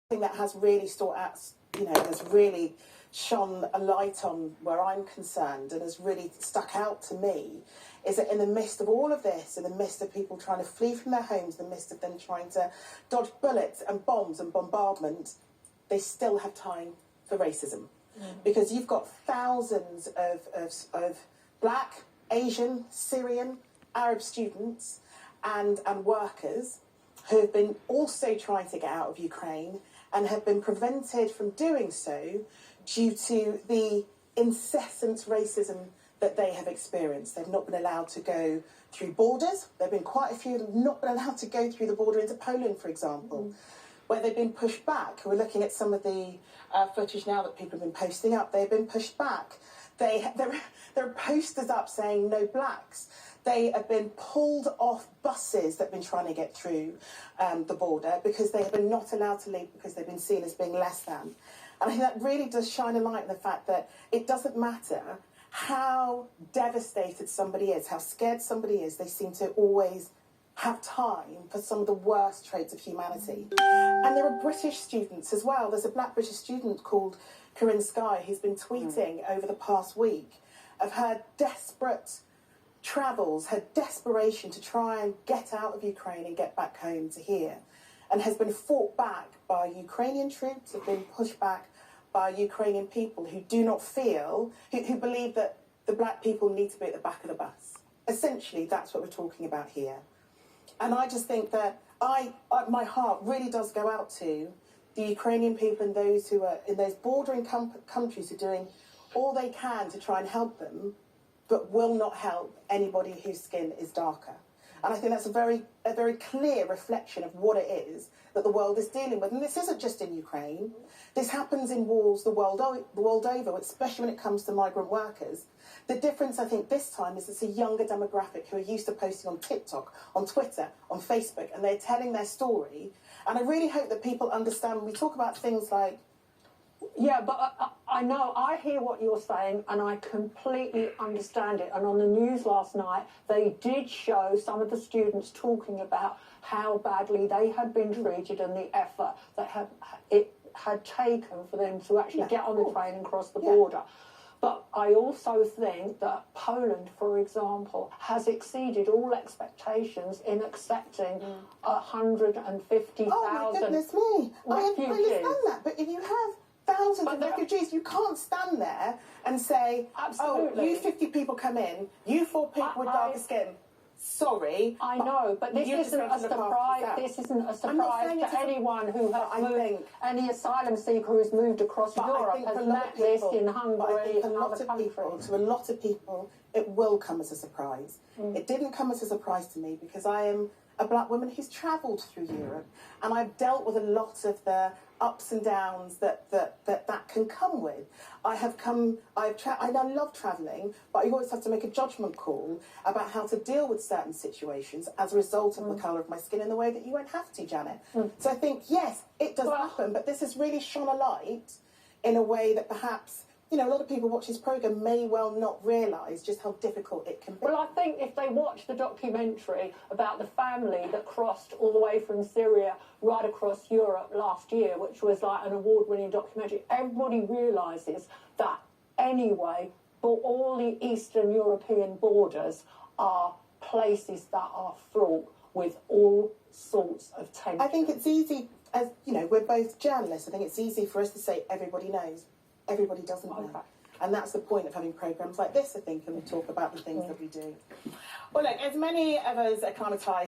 thing that has really has really shone a light on where I'm concerned and has really stuck out to me is that in the midst of all of this, in the midst of people trying to flee from their homes, in the midst of them trying to dodge bullets and bombs and bombardment, they still have time for racism. Because you've got thousands of black, Asian, Syrian, Arab students and workers who have been also trying to get out of Ukraine and have been prevented from doing so due to the incessant racism that they have experienced. They've not been allowed to go through borders. There have been quite a few that have not been allowed to go through the border into Poland, for example, where they've been pushed back. We're looking at some of the footage now that people have been posting up. They've been pushed back. There are posters up saying no blacks. They have been pulled off buses that have been trying to get through the border because they have been not allowed to leave because they've been seen as being less than. And I think that really does shine a light on the fact that it doesn't matter how devastated somebody is, how scared somebody is, they seem to always have time for some of the worst traits of humanity. And there are British students as well. There's a black British student called Corinne Skye who's been tweeting over the past week of her desperate travels, her desperation to try and get out of Ukraine and get back home to here, and has been fought back by Ukrainian troops, have been pushed back by Ukrainian people who do not feel, who believe that the black people need to be at the back of the bus. Essentially, that's what we're talking about here. And I just think that my heart really does go out to the Ukrainian people and those who are in those bordering countries who are doing all they can to try and help them, but will not help anybody whose skin is darker. And I think that's a very clear reflection of what it is that the world is dealing with. And this isn't just in Ukraine. This happens in wars the world over, especially when it comes to migrant workers. The difference, I think, this time is it's a younger demographic who are used to posting on TikTok, on Twitter, on Facebook, and they're telling their story. And I really hope that people understand when we talk about things like... Yeah, but I know, I hear what you're saying, and I completely understand it. And on the news last night, they did show some of the students talking about how badly they had been treated and the effort that it had taken for them to actually get on the train and cross the border. But I also think that Poland, for example, has exceeded all expectations in accepting 150,000 Oh, my goodness me. refugees. I understand that, but if you have thousands of refugees, you can't stand there and say, absolutely. Oh, you 50 people come in, you 4 people with darker skin. Sorry. I know, but this isn't a surprise. This isn't a surprise to anyone who has moved. Any asylum seeker who's moved across Europe has met this in Hungary and other countries. To a lot of people, it will come as a surprise. It didn't come as a surprise to me because I am a black woman who's travelled through Europe, and I've dealt with a lot of the ups and downs that can come with. I love travelling, but I always have to make a judgment call about how to deal with certain situations as a result of the colour of my skin in the way that you won't have to, Janet. So I think, yes, it does happen, but this has really shone a light in a way that perhaps, you know, a lot of people watch this programme may well not realise just how difficult it can be. Well, I think if they watch the documentary about the family that crossed all the way from Syria right across Europe last year, which was like an award-winning documentary, everybody realises that anyway, but all the Eastern European borders are places that are fraught with all sorts of tension. I think it's easy, as you know, we're both journalists, I think it's easy for us to say everybody knows. Everybody doesn't know. And that's the point of having programmes like this, I think, and we talk about the things that we do. Well, look, as many of us acclimatised